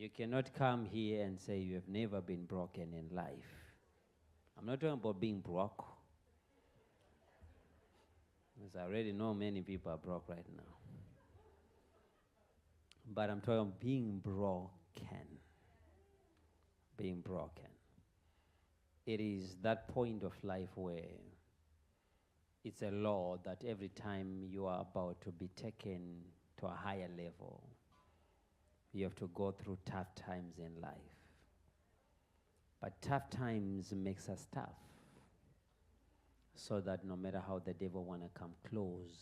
You cannot come here and say you have never been broken in life. I'm not talking about being broke. Because I already know many people are broke right now. But I'm talking about being broken. Being broken. It is that point of life where it's a law that every time you are about to be taken to a higher level, you have to go through tough times in life. But tough times makes us tough, so that no matter how the devil want to come close,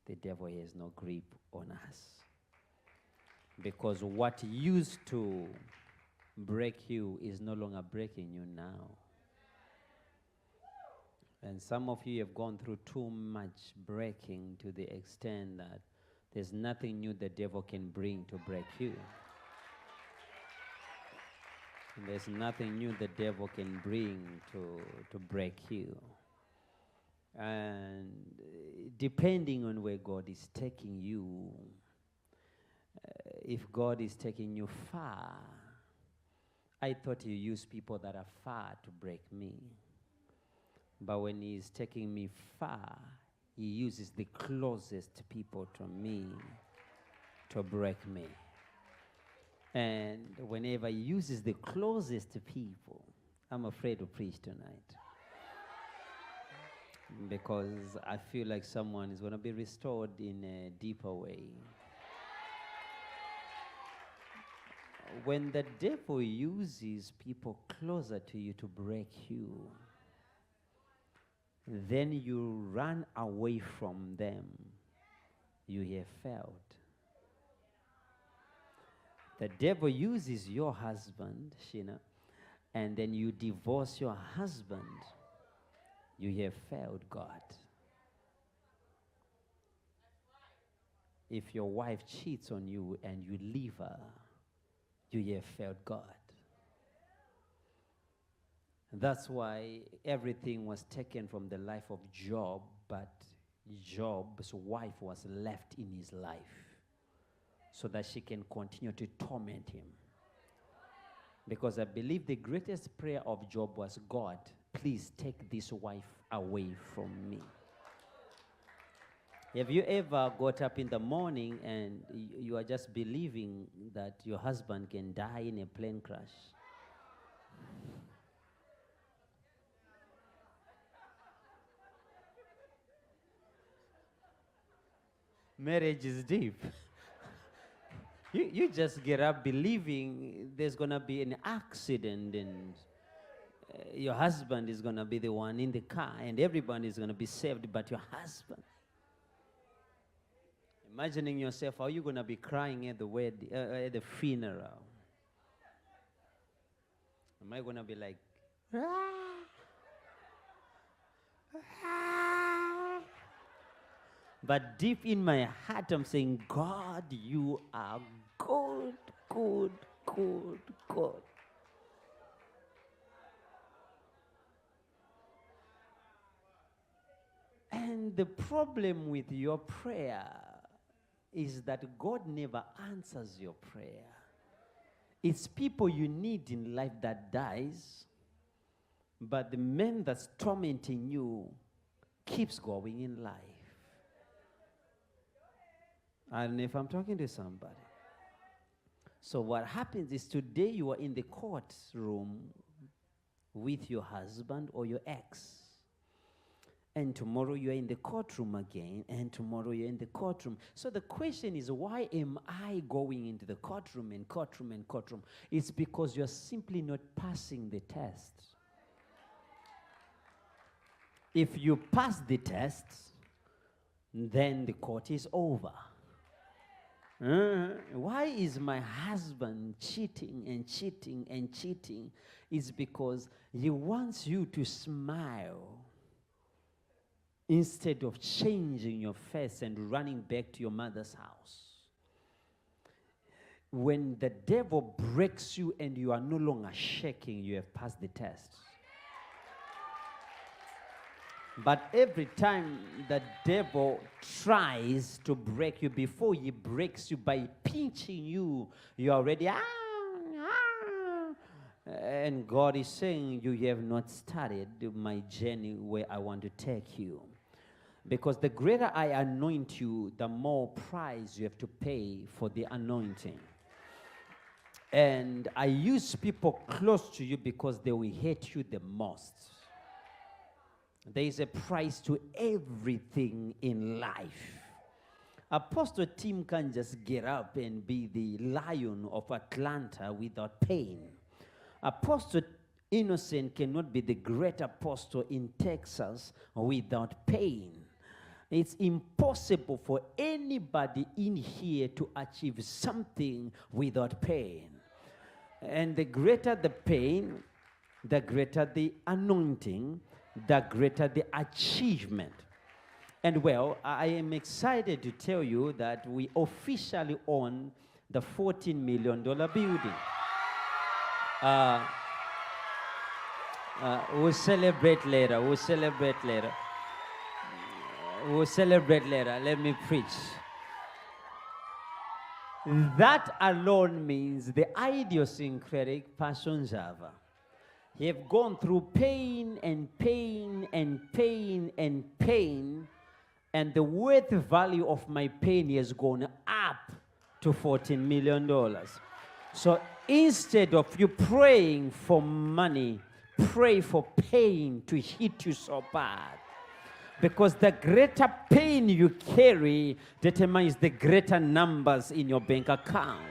the devil has no grip on us. Because what used to break you is no longer breaking you now. And some of you have gone through too much breaking to the extent that there's nothing new the devil can bring to break you. And there's nothing new the devil can bring to break you. And depending on where God is taking you, if God is taking you far, I thought He used people that are far to break me. But when He's taking me far, He uses the closest people to me to break me. And whenever He uses the closest people, I'm afraid to preach tonight. Because I feel like someone is going to be restored in a deeper way. When the devil uses people closer to you to break you, then you run away from them, you have failed. The devil uses your husband, Sheena, and then you divorce your husband, you have failed God. If your wife cheats on you and you leave her, you have failed God. That's why everything was taken from the life of Job, but Job's wife was left in his life so that she can continue to torment him. Because I believe the greatest prayer of Job was, God, please take this wife away from me. Have you ever got up in the morning and you are just believing that your husband can die in a plane crash? Marriage is deep. You just get up believing there's going to be an accident and your husband is going to be the one in the car and everybody is going to be saved but your husband. Imagining yourself, how are you going to be crying at the wedding, at the funeral? Am I going to be like, But deep in my heart, I'm saying, God, you are good, good, good, good. And the problem with your prayer is that God never answers your prayer. It's people you need in life that dies, but the man that's tormenting you keeps going in life. I don't know if I'm talking to somebody. So what happens is today you are in the courtroom with your husband or your ex. And tomorrow you're in the courtroom again, and tomorrow you're in the courtroom. So the question is, why am I going into the courtroom and courtroom and courtroom? It's because you're simply not passing the test. If you pass the test, then the court is over. Why is my husband cheating and cheating and cheating? It's because he wants you to smile instead of changing your face and running back to your mother's house. When the devil breaks you and you are no longer shaking, you have passed the test. But every time the devil tries to break you, before he breaks you by pinching you, you're already, and God is saying, you have not started my journey where I want to take you. Because the greater I anoint you, the more price you have to pay for the anointing. And I use people close to you because they will hate you the most. There is a price to everything in life. Apostle Tim can't just get up and be the lion of Atlanta without pain. Apostle Innocent cannot be the great apostle in Texas without pain. It's impossible for anybody in here to achieve something without pain. And the greater the pain, the greater the anointing, the greater the achievement. And well, I am excited to tell you that we officially own the $14 million building. We'll celebrate later. We'll celebrate later. We'll celebrate later. Let me preach. That alone means the idiosyncratic persons have. He have gone through pain and pain and pain and pain, and the worth value of my pain has gone up to $14 million. So instead of you praying for money, pray for pain to hit you so bad. Because the greater pain you carry determines the greater numbers in your bank account.